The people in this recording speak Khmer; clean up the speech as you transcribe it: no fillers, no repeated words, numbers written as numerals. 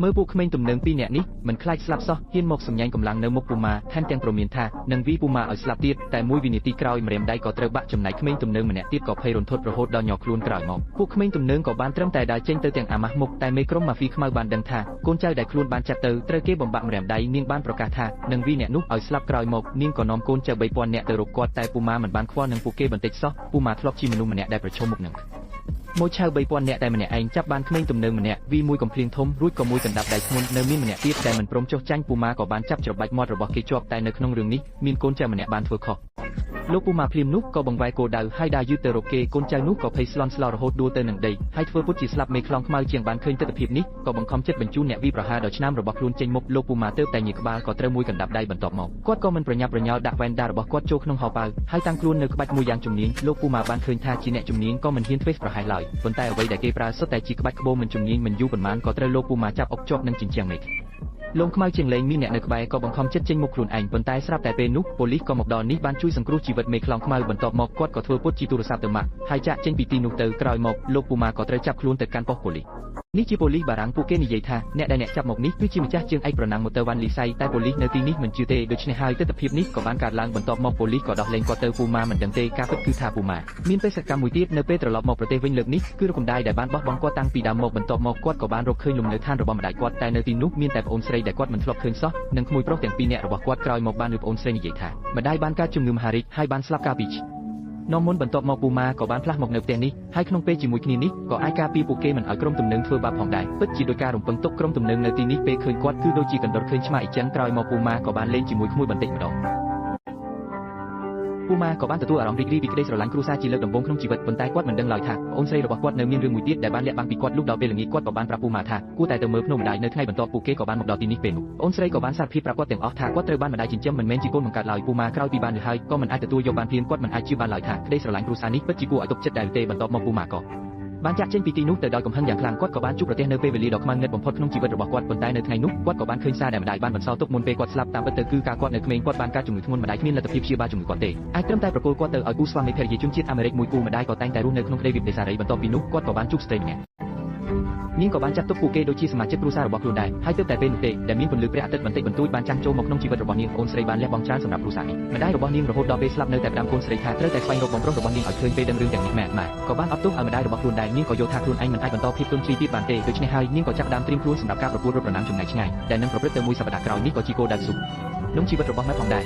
មើលពួកក្មេងទំនើងពីរនាក់នេះមិនខ្លាចស្លាប់សោះហ៊ានមកសម្ញែងកម្លាំងនៅមុខពូម៉ាថែមទាំងព្រមានថានឹងវាយពូម៉ាឲ្យស្លាប់ទៀតតែមួយវិនាទីក្រោយម្រាមដៃក៏ត្រូវបាក់ចំណែកក្មេងទំនើងម្នាក់ទៀតក៏ភ័យរន្ធត់រហូតដល់ញ័រខ្លួនក្រោយមកពួកក្មេងទំនើងក៏បានត្រឹមតែដើរចេញទៅទាំងអាម៉ាស់មុខតែមេក្រុមម៉ាហ្វីខ្មៅបានដឹងថាកូនចៅដែលខ្លួនបានចាត់ទៅត្រូវគេបំបាក់ម្រាមដៃនាងបានប្រកាសថានឹងវាយអ្នកនោះឲ្យស្លាប់ក្រោយមកនាងក៏នាំកូនចៅ3000នាក់ទៅរកគាត់តែពូម៉ាមិនបានខ្វល់នឹងពួកគេបន្តិចសោះពូម៉ាធ្លាប់ជាមនុស្សម្នាក់ដែលប្រឈមមុខនឹងមួយឆៅ3000នាក់តែម្នាក់ឯងចាប់បានក្មេងទំនើងម្នាក់វាមួយកំភ្លៀងធំរួចក៏មួយកណ្ដាប់ដៃធ្ងន់នៅមានម្នាក់ទៀតដែលមិនព្រមចុះចាញ់ពូម៉ាក៏បានចាប់ច្របាច់មាត់របស់គេជាប់តែនៅក្នុងរឿងនេះមានកូនចៅម្នាក់បានធ្វើខុសលោកពូម៉ាភ្លាមនោះក៏បង្វែរគោលដៅហើយដើរយឺតទៅរកគេកូនចៅនោះក៏ភ័យស្លន់ស្លោរហូតដួលទៅនឹងដីហើយធ្វើពុតជាស្លាប់មេខ្លោងខ្មៅជាងបានឃើញទិដ្ឋភាពនេះក៏បង្ខំចិត្តបញ្ជូនអ្នកវិប្រហារដ៏ឆ្នើមរបស់ខ្លួនចេញមុខលោកពូម៉ាទៅតែញីក្បាលក៏ត្រូវមួយកណ្ដាប់ដៃបន្ទាប់មកគាត់ក៏មិនប្រញាប់ប្រញាល់ដាក់វ៉ែនដារបស់គាត់ចូលក្នុងហោប៉ៅហើយតាំងខ្លួននៅក្បាច់មួយយ៉ាងជំនាញលោកពូម៉ាបានឃើញថាជាអ្នកជំនាញក៏មិនហ៊ានធ្វេសប្រហែសឡើយប៉ុន្តែអ្វីដែលគេប្រើសុទ្ធតែជាក្បាច់ក្បូរមិនជំនាញមិនយូរប៉ុន្មានក៏ត្រូវលោកពូម៉ាចាប់អុកជាប់នឹងជញ្ជាំងមេឃលងខ្មៅជាងលេងមានអ្នកនៅក្បែរក៏បង្ខំចិត្តចេញមុខខ្លួនឯងប៉ុន្តែស្រាប់តែពេលនោះប៉ូលីសក៏មកដល់នេះបានជួយសង្គ្រោះជីវិតមេខ្លោងខ្មៅបន្ទាប់មកគាត់ក៏ធ្វើពុតជាទូរស័ព្ទទៅម៉ាក់ហើយចាក់ចេញពីទីនោះទៅក្រោយមកលោកពូម៉ាក៏ត្រូវចាប់ខ្លួនទៅកាន់ប៉ុស្តិ៍ប៉ូលីសនេះជាប៉ូលីសបារាំងពួកគេនិយាយថាអ្នកដែលអ្នកចាប់មកនេះគឺជាម្ចាស់ជើងឯកប្រណាំងម៉ូទ័រវ៉ាន់លីស័យតែប៉ូលីសនៅទីនេះមិនជឿទេដូច្នេះហើយទិដ្ឋភាពនេះក៏បានកើតឡើងបន្ទាប់មកប៉ូលីសក៏ដោះលែងគាត់ទៅពូម៉ាមិនដឹងទេការពិតគឺថាពូម៉ាមានបេសកកម្មមួយទៀតនៅពេលត្រឡប់មកប្រទេសវិញលើកនេះគឺរំដាយដែលបានបោះបង់គាត់តាំងពីដើមមកបន្ទាប់មកគាត់ក៏បានរកឃើញលំនៅឋានរបស់ម្ដាយគាត់តែនៅទីនោះមានតែប្អូនស្រីដែលគាត់មិនធ្លាប់ឃើញសោះនិងក្មួយប្រុសទាំងពីរនាក់របស់គាត់ក្រោយមកបានឮប្អូនស្រីនិយាយថាម្ដាយបានកើតជំងឺមហារីកហើយបានស្លាប់កាលពីនាំមុនបន្ទាប់មកពូម៉ាក៏បានផ្លាស់មកនៅផ្ទះនេះហើយក្នុងពេលជាមួយគ្នានេះក៏អាចការពារពួកគេមិនឲ្យក្រុមទំនើងធ្វើបាបផងដែរពិតជាដោយការរំពឹងទុកក្រុមទំនើងនៅទីនេះពេលឃើញគាត់គឺដូចជាកណ្ដុរឃើញឆ្មាអីចឹងក្រោយមកពូម៉ាក៏បានលេងជាមួយក្មួយបន្តិចម្ដងពូម៉ាក៏បានទទួលអារម្មណ៍រីករាយពីក្តីស្រឡាញ់គ្រួសារជាលើកដំបូងក្នុងជីវិតប៉ុន្តែគាត់មិនដឹងឡើយថាប្អូនស្រីរបស់គាត់នៅមានរឿងមួយទៀតដែលបានលាក់បាំងពីគាត់លុះដល់ពេលល្ងាចគាត់ក៏បានប្រាប់ពូម៉ាថាគួរតែទៅមើលភ្នំម្ដាយនៅថ្ងៃបន្ទាប់ពួកគេក៏បានមកដល់ទីនេះពេលនោះប្អូនស្រីក៏បានសារភាពប្រាប់គាត់ទាំងអស់ថាគាត់ត្រូវបានម្ដាយចិញ្ចឹមមិនមែនជាកូនបង្កើតឡើយពូម៉ាក្រោយពីបានឮហើយក៏មិនអាចទទួលយកបានភ្លាមគាត់មិនអាចជឿបានឡើយថាក្តីស្រឡាញ់គ្រួសារនេះពិតជាគួរឲ្យទុកចិត្តដែរទេបន្ទាប់មកពូម៉ាក៏បានចាក់ចេញពីទីនោះទៅដោយកំហឹងយ៉ាងខ្លាំងគាត់ក៏បានជួបប្រទះនៅពេលវេលាដ៏ខ្មៅងឹតបំផុតក្នុងជីវិតរបស់គាត់ប៉ុន្តែនៅថ្ងៃនោះគាត់ក៏បានឃើញសារដែលម្ដាយបានបន្សល់ទុកមុនពេលគាត់ស្លាប់តាមពិតទៅគឺការគាត់នៅក្មេងគាត់បានកើតជំងឺធ្ងន់ម្ដាយគ្មានលទ្ធភាពព្យាបាលជំងឺគាត់ទេអាចត្រឹមតែប្រគល់គាត់ទៅឲ្យគូស្វាមីភរិយាជនជាតិអាមេរិកមួយគូម្ដាយក៏តែងតែរស់នៅក្នុងក្តីវិបត្តិសារីបន្ទាប់ពីនោះគាត់ក៏បានជួបស្ត្រីម្នាក់នាងក៏បានចាត់ទុកពួកគេដូចជាសមាជិកគ្រួសាររបស់ខ្លួនដែរហើយទើបតែពេលនោះទេដែលមានពន្លឺព្រះអាទិត្យបន្តិចបន្តួចបានចាំងចូលមកក្នុងជីវិតរបស់នាងអូនស្រីបានលះបង់ច្រើនសម្រាប់គ្រួសារនេះម្ដាយរបស់នាងរហូតដល់ពេលស្លាប់នៅតែផ្ដាំកូនស្រីថាត្រូវតែស្វែងរកបងប្រុសរបស់នាងឲ្យឃើញពេលដឹងរឿងទាំងនេះម៉ែក៏បានអត់ទោសឲ្យម្ដាយរបស់ខ្លួនដែរនាងក៏យល់ថាខ្លួនឯងមិនអាចបន្តភាពទន់ជ្រាយទៀតបានទេដូច្នេះហើយនាងក៏ចាប់ផ្ដើមត្រៀមខ្លួនសម្រាប់ការប្រកួតរត់ប្រណាំងចម្ងាយឆ្ងាយដែលនឹងប្រព្រឹត្តទៅមួយសប្តាហ៍ក្រោយនេះក៏ជាគោលដៅស៊ូក្នុងជីវិតរបស់ម៉ែផងដែរ